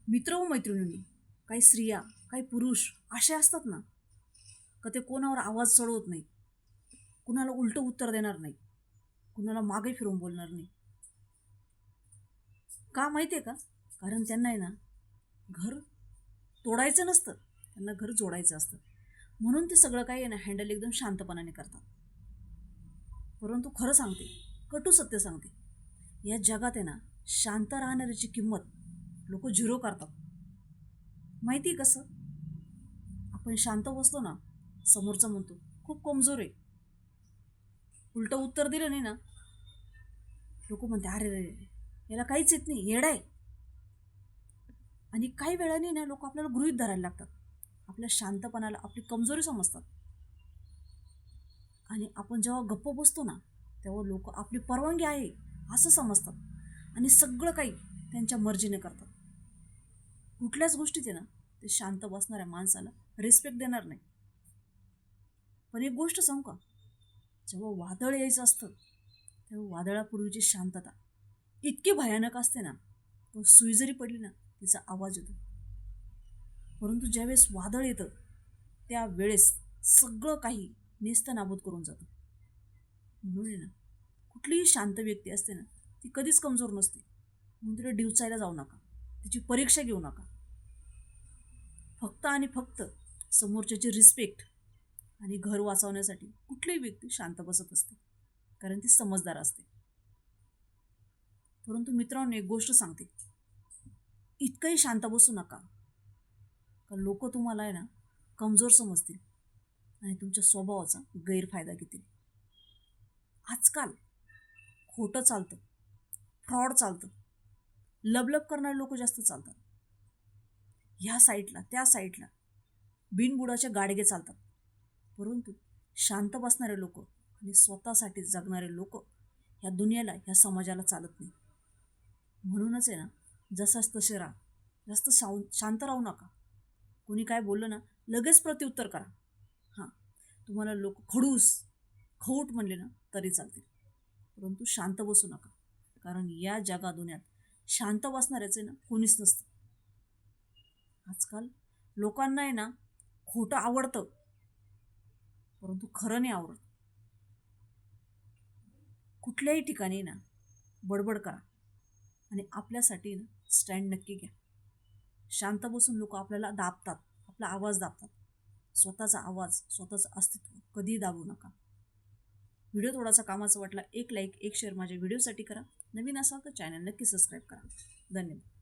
मित्र व मैत्रिणींनी, काही स्त्रिया, काही पुरुष असे असतात ना, का ते कोणावर आवाज चढवत नाही, कुणाला उलटं उत्तर देणार नाही, कुणाला मागे फिरून बोलणार नाही. का माहिती आहे का? कारण त्यांना आहे ना, घर तोडायचं नसतं, त्यांना घर जोडायचं असतं. म्हणून ते सगळं काही आहे ना हँडल एकदम शांतपणाने करतात. परंतु खरं सांगते, कटू सत्य सांगते, या जगात आहे ना शांत राहणाऱ्याची किंमत लोक झिरो करतात. माहिती आहे कसं? आपण शांत बसलो ना, समोरचा म्हणतो खूप कमजोर आहे. उलटं उत्तर दिलं नाही ना, लोक म्हणते अरे रे रे, याला काहीच येत नाही, येडा आहे. आणि काही वेळाने ना लोक आपल्याला गृहीत धरायला लागतात. आपल्या शांतपणाला आपली कमजोरी समजतात. आणि आपण जेव्हा गप्प बसतो ना, तेव्हा लोक आपली परवानगी आहे असं समजतात आणि सगळं काही त्यांच्या मर्जीने करतात. कुठल्याच गोष्टीत आहे ना ते शांत बसणाऱ्या माणसाला रिस्पेक्ट देणार नाही. पण एक गोष्ट सांगू का? जेव्हा वादळ यायचं असतं तेव्हा वादळापूर्वीची शांतता इतकी भयानक असते ना, तो सुई जरी पडली ना तिचा आवाज येतो. परंतु ज्यावेळेस वादळ येतं त्यावेळेस सगळं काही नेस्तनाबूत करून जातं. म्हणून आहे ना, कुठलीही शांत व्यक्ती असते ना, ती कधीच कमजोर नसते. म्हणून तिला डिवचायला जाऊ नका, तिची परीक्षा घेऊ नका. फक्त आणि फक्त समोरच्याची रिस्पेक्ट आणि घर वाचवण्यासाठी कुठलीही व्यक्ती शांत बसत असते, कारण ती समजदार असते. परंतु मित्रांनो, एक गोष्ट सांगते, इतकंही शांत बसू नका का लोक तुम्हाला आहे ना कमजोर समजतील आणि तुमच्या स्वभावाचा गैरफायदा घेतील. आजकाल खोटं चालतं, फ्रॉड चालतं, लबलब करणारे लोक जास्त चालतात. ह्या साईडला त्या साईडला बिनबुडाचे गाडगे चालतात. परंतु शांत बसणारे लोक आणि स्वतःसाठी जगणारे लोक ह्या दुनियाला, ह्या समाजाला चालत नाही. म्हणूनच आहे ना, जसाच तसे राहा, जास्त शांत राहू नका. कोणी काय बोललं ना लगेच प्रत्युत्तर करा. हां, तुम्हाला लोक खडूस खौट म्हणले ना तरी चालतील, परंतु शांत बसू नका. कारण या जगा दुनियात शांत बसणाऱ्याचे ना कोणीच नसतं. आजकाल लोकांना आहे ना खोटं आवडतं, परंतु खरं नाही आवडत. कुठल्याही ठिकाणी ना बडबड करा आणि आपल्यासाठी ना स्टँड नक्की घ्या. शांत बसून लोक आपल्याला दाबतात, आपला आवाज दाबतात. स्वतःचा आवाज, स्वतःचं अस्तित्व कधीही दाबू नका. व्हिडिओ थोडासा कामाचा वाटला, एक लाईक एक शेअर माझ्या व्हिडिओसाठी करा. नवीन असाल तर चॅनल नक्की सबस्क्राईब करा. धन्यवाद.